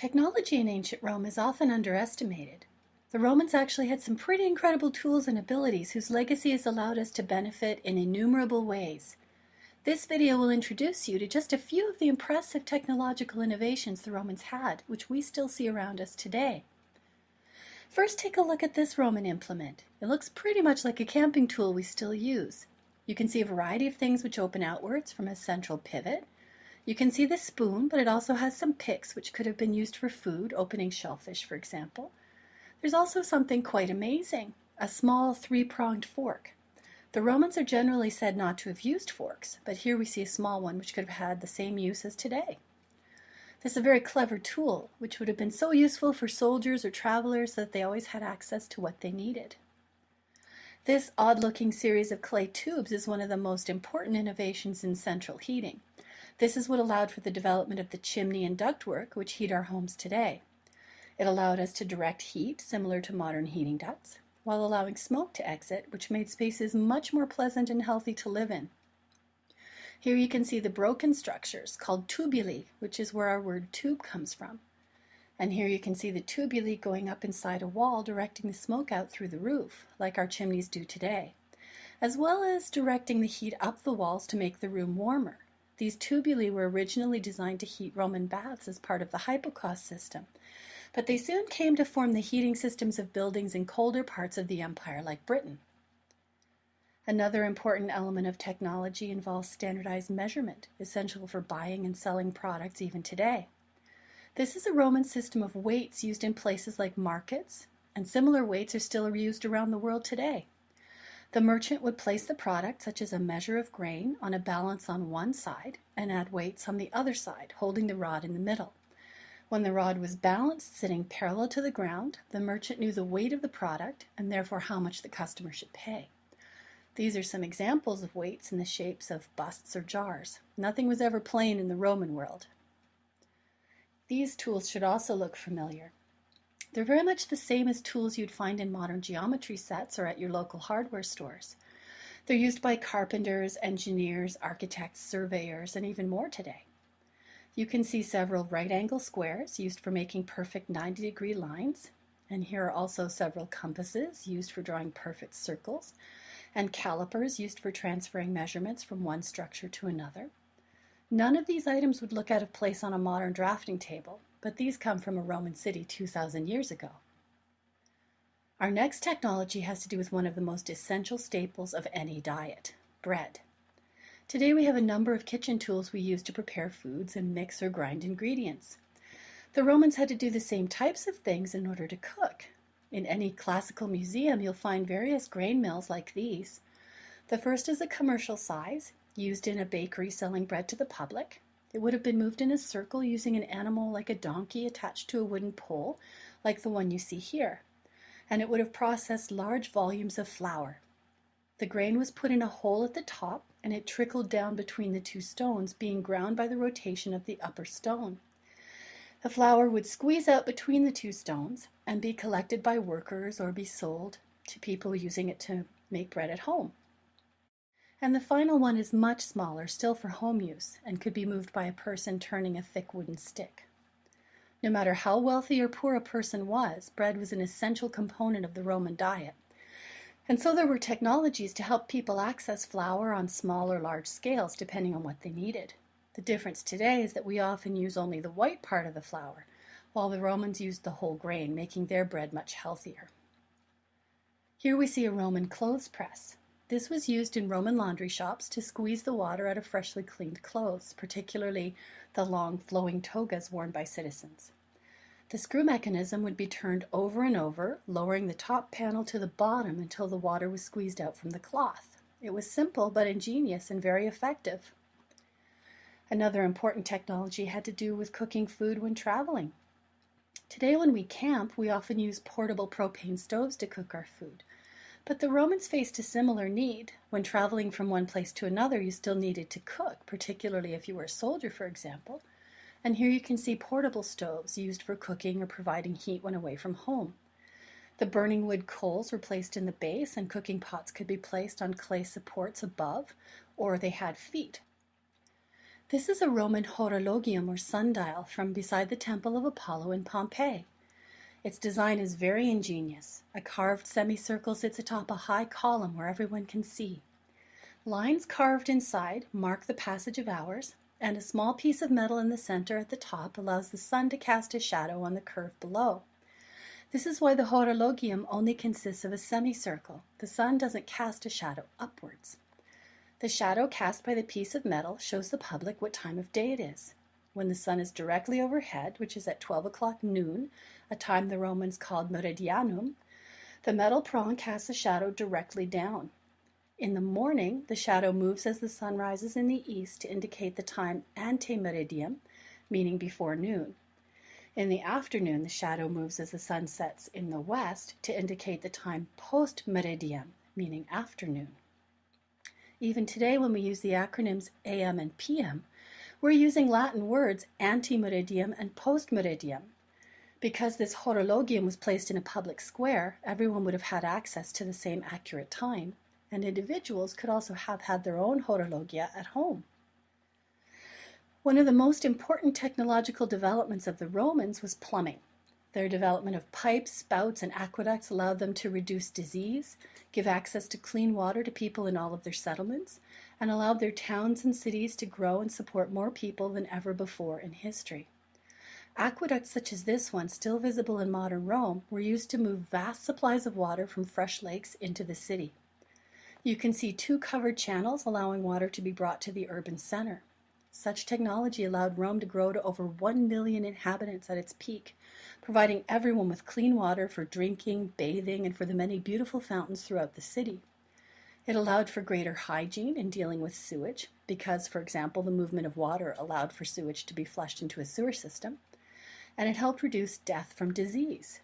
Technology in ancient Rome is often underestimated. The Romans actually had some pretty incredible tools and abilities whose legacy has allowed us to benefit in innumerable ways. This video will introduce you to just a few of the impressive technological innovations the Romans had, which we still see around us today. First, take a look at this Roman implement. It looks pretty much like a camping tool we still use. You can see a variety of things which open outwards from a central pivot. You can see the spoon, but it also has some picks which could have been used for food, opening shellfish, for example. There's also something quite amazing, a small three-pronged fork. The Romans are generally said not to have used forks, but here we see a small one which could have had the same use as today. This is a very clever tool, which would have been so useful for soldiers or travelers that they always had access to what they needed. This odd-looking series of clay tubes is one of the most important innovations in central heating. This is what allowed for the development of the chimney and ductwork, which heat our homes today. It allowed us to direct heat, similar to modern heating ducts, while allowing smoke to exit, which made spaces much more pleasant and healthy to live in. Here you can see the broken structures called tubuli, which is where our word tube comes from. And here you can see the tubuli going up inside a wall, directing the smoke out through the roof, like our chimneys do today, as well as directing the heat up the walls to make the room warmer. These tubuli were originally designed to heat Roman baths as part of the hypocaust system, but they soon came to form the heating systems of buildings in colder parts of the empire like Britain. Another important element of technology involves standardized measurement, essential for buying and selling products even today. This is a Roman system of weights used in places like markets, and similar weights are still used around the world today. The merchant would place the product, such as a measure of grain, on a balance on one side and add weights on the other side, holding the rod in the middle. When the rod was balanced, sitting parallel to the ground, the merchant knew the weight of the product and therefore how much the customer should pay. These are some examples of weights in the shapes of busts or jars. Nothing was ever plain in the Roman world. These tools should also look familiar. They're very much the same as tools you'd find in modern geometry sets or at your local hardware stores. They're used by carpenters, engineers, architects, surveyors, and even more today. You can see several right-angle squares used for making perfect 90-degree lines, and here are also several compasses used for drawing perfect circles, and calipers used for transferring measurements from one structure to another. None of these items would look out of place on a modern drafting table, but these come from a Roman city 2,000 years ago. Our next technology has to do with one of the most essential staples of any diet, bread. Today we have a number of kitchen tools we use to prepare foods and mix or grind ingredients. The Romans had to do the same types of things in order to cook. In any classical museum you'll find various grain mills like these. The first is a commercial size, used in a bakery selling bread to the public. It would have been moved in a circle using an animal like a donkey attached to a wooden pole, like the one you see here. And it would have processed large volumes of flour. The grain was put in a hole at the top, and it trickled down between the two stones, being ground by the rotation of the upper stone. The flour would squeeze out between the two stones and be collected by workers or be sold to people using it to make bread at home. And the final one is much smaller, still for home use, and could be moved by a person turning a thick wooden stick. No matter how wealthy or poor a person was, bread was an essential component of the Roman diet. And so there were technologies to help people access flour on small or large scales, depending on what they needed. The difference today is that we often use only the white part of the flour, while the Romans used the whole grain, making their bread much healthier. Here we see a Roman clothes press. This was used in Roman laundry shops to squeeze the water out of freshly cleaned clothes, particularly the long flowing togas worn by citizens. The screw mechanism would be turned over and over, lowering the top panel to the bottom until the water was squeezed out from the cloth. It was simple but ingenious and very effective. Another important technology had to do with cooking food when traveling. Today when we camp, we often use portable propane stoves to cook our food. But the Romans faced a similar need. When traveling from one place to another, you still needed to cook, particularly if you were a soldier, for example. And here you can see portable stoves used for cooking or providing heat when away from home. The burning wood coals were placed in the base, and cooking pots could be placed on clay supports above, or they had feet. This is a Roman horologium or sundial from beside the Temple of Apollo in Pompeii. Its design is very ingenious. A carved semicircle sits atop a high column where everyone can see. Lines carved inside mark the passage of hours, and a small piece of metal in the center at the top allows the sun to cast a shadow on the curve below. This is why the horologium only consists of a semicircle. The sun doesn't cast a shadow upwards. The shadow cast by the piece of metal shows the public what time of day it is. When the sun is directly overhead, which is at 12 o'clock noon, a time the Romans called Meridianum, the metal prong casts a shadow directly down. In the morning, the shadow moves as the sun rises in the east to indicate the time ante meridium, meaning before noon. In the afternoon, the shadow moves as the sun sets in the west to indicate the time post meridium, meaning afternoon. Even today, when we use the acronyms AM and PM, we're using Latin words ante-meridium and post-meridium. Because this horologium was placed in a public square, everyone would have had access to the same accurate time, and individuals could also have had their own horologia at home. One of the most important technological developments of the Romans was plumbing. Their development of pipes, spouts, and aqueducts allowed them to reduce disease, give access to clean water to people in all of their settlements, and allowed their towns and cities to grow and support more people than ever before in history. Aqueducts such as this one, still visible in modern Rome, were used to move vast supplies of water from fresh lakes into the city. You can see 2 covered channels allowing water to be brought to the urban center. Such technology allowed Rome to grow to over 1 million inhabitants at its peak, providing everyone with clean water for drinking, bathing, and for the many beautiful fountains throughout the city. It allowed for greater hygiene in dealing with sewage, because, for example, the movement of water allowed for sewage to be flushed into a sewer system, and it helped reduce death from disease.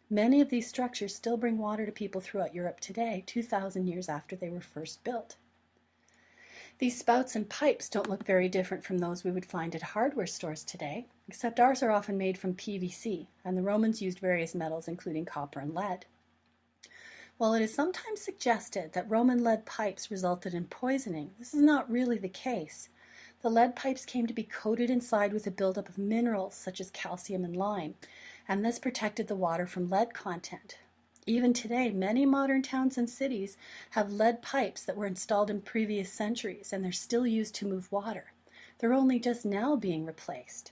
Many of these structures still bring water to people throughout Europe today, 2,000 years after they were first built. These spouts and pipes don't look very different from those we would find at hardware stores today, except ours are often made from PVC, and the Romans used various metals including copper and lead. While it is sometimes suggested that Roman lead pipes resulted in poisoning, this is not really the case. The lead pipes came to be coated inside with a buildup of minerals such as calcium and lime, and this protected the water from lead content. Even today, many modern towns and cities have lead pipes that were installed in previous centuries, and they're still used to move water. They're only just now being replaced.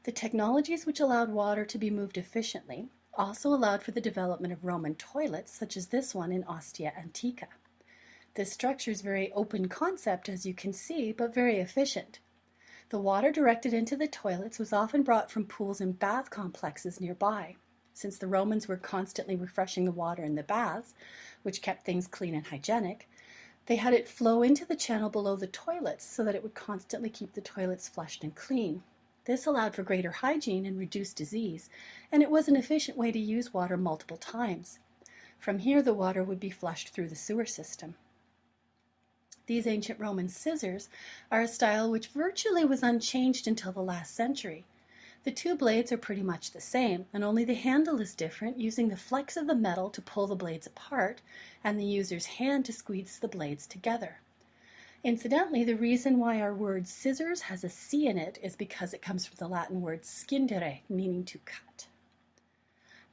The technologies which allowed water to be moved efficiently also allowed for the development of Roman toilets, such as this one in Ostia Antica. This structure is very open concept, as you can see, but very efficient. The water directed into the toilets was often brought from pools and bath complexes nearby. Since the Romans were constantly refreshing the water in the baths, which kept things clean and hygienic, they had it flow into the channel below the toilets so that it would constantly keep the toilets flushed and clean. This allowed for greater hygiene and reduced disease, and it was an efficient way to use water multiple times. From here, the water would be flushed through the sewer system. These ancient Roman scissors are a style which virtually was unchanged until the last century. The 2 blades are pretty much the same, and only the handle is different, using the flex of the metal to pull the blades apart and the user's hand to squeeze the blades together. Incidentally, the reason why our word scissors has a C in it is because it comes from the Latin word scindere, meaning to cut.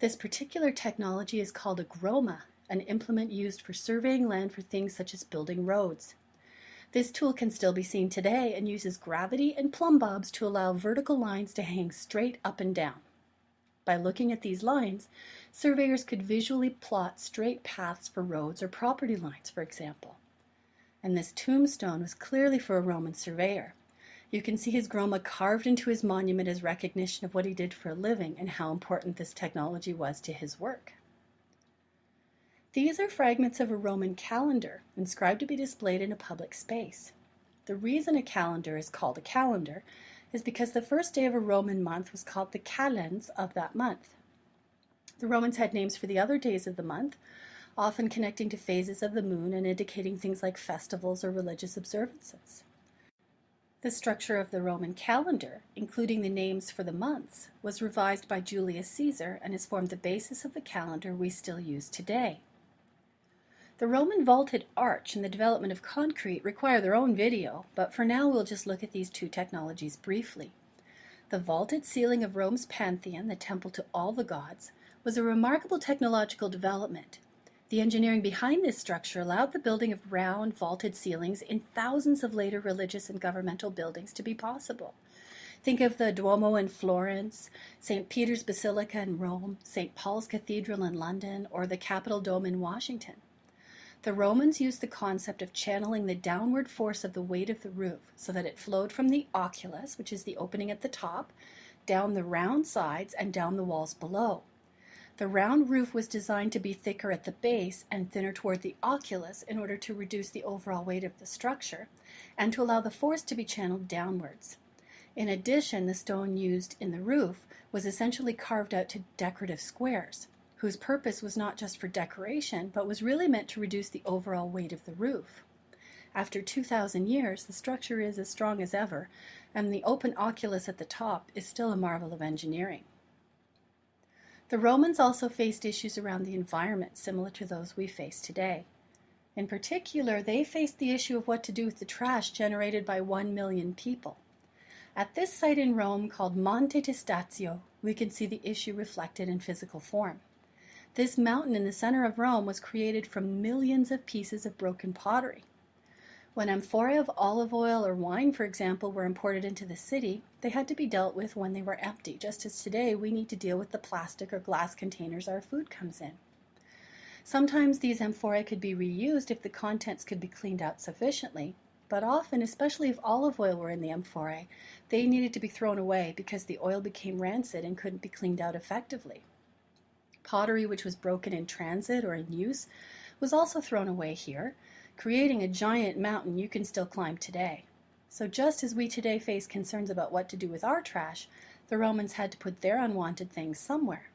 This particular technology is called a groma, an implement used for surveying land for things such as building roads. This tool can still be seen today and uses gravity and plumb bobs to allow vertical lines to hang straight up and down. By looking at these lines, surveyors could visually plot straight paths for roads or property lines, for example. And this tombstone was clearly for a Roman surveyor. You can see his groma carved into his monument as recognition of what he did for a living and how important this technology was to his work. These are fragments of a Roman calendar, inscribed to be displayed in a public space. The reason a calendar is called a calendar is because the first day of a Roman month was called the calends of that month. The Romans had names for the other days of the month, often connecting to phases of the moon and indicating things like festivals or religious observances. The structure of the Roman calendar, including the names for the months, was revised by Julius Caesar and has formed the basis of the calendar we still use today. The Roman vaulted arch and the development of concrete require their own video, but for now we'll just look at these two technologies briefly. The vaulted ceiling of Rome's Pantheon, the temple to all the gods, was a remarkable technological development. The engineering behind this structure allowed the building of round, vaulted ceilings in thousands of later religious and governmental buildings to be possible. Think of the Duomo in Florence, St. Peter's Basilica in Rome, St. Paul's Cathedral in London, or the Capitol Dome in Washington. The Romans used the concept of channeling the downward force of the weight of the roof so that it flowed from the oculus, which is the opening at the top, down the round sides and down the walls below. The round roof was designed to be thicker at the base and thinner toward the oculus in order to reduce the overall weight of the structure and to allow the force to be channeled downwards. In addition, the stone used in the roof was essentially carved out to decorative squares, whose purpose was not just for decoration, but was really meant to reduce the overall weight of the roof. After 2,000 years, the structure is as strong as ever, and the open oculus at the top is still a marvel of engineering. The Romans also faced issues around the environment similar to those we face today. In particular, they faced the issue of what to do with the trash generated by 1 million people. At this site in Rome called Monte Testaccio, we can see the issue reflected in physical form. This mountain in the center of Rome was created from millions of pieces of broken pottery. When amphorae of olive oil or wine, for example, were imported into the city, they had to be dealt with when they were empty, just as today we need to deal with the plastic or glass containers our food comes in. Sometimes these amphorae could be reused if the contents could be cleaned out sufficiently, but often, especially if olive oil were in the amphorae, they needed to be thrown away because the oil became rancid and couldn't be cleaned out effectively. Pottery which was broken in transit or in use was also thrown away here, creating a giant mountain you can still climb today. So just as we today face concerns about what to do with our trash, the Romans had to put their unwanted things somewhere.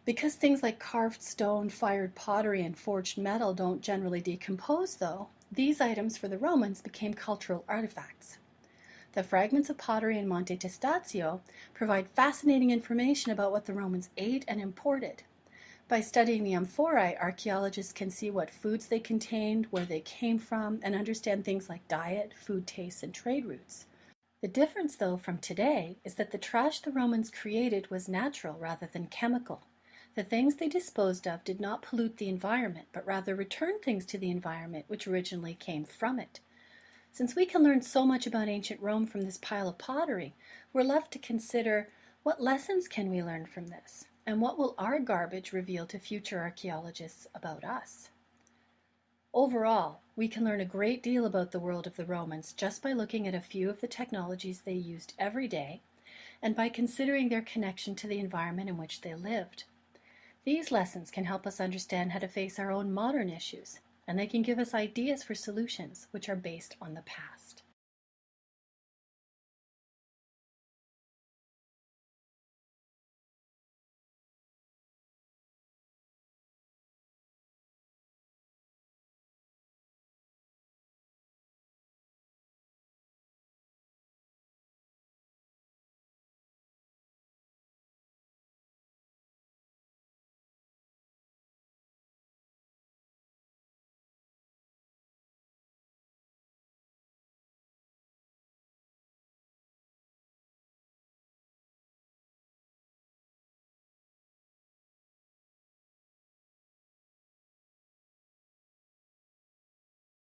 Because things like carved stone, fired pottery, and forged metal don't generally decompose, though, these items for the Romans became cultural artifacts. The fragments of pottery in Monte Testaccio provide fascinating information about what the Romans ate and imported. By studying the amphorae, archaeologists can see what foods they contained, where they came from, and understand things like diet, food tastes, and trade routes. The difference, though, from today is that the trash the Romans created was natural rather than chemical. The things they disposed of did not pollute the environment, but rather returned things to the environment which originally came from it. Since we can learn so much about ancient Rome from this pile of pottery, we're left to consider what lessons can we learn from this, and what will our garbage reveal to future archaeologists about us? Overall, we can learn a great deal about the world of the Romans just by looking at a few of the technologies they used every day, and by considering their connection to the environment in which they lived. These lessons can help us understand how to face our own modern issues, and they can give us ideas for solutions which are based on the past.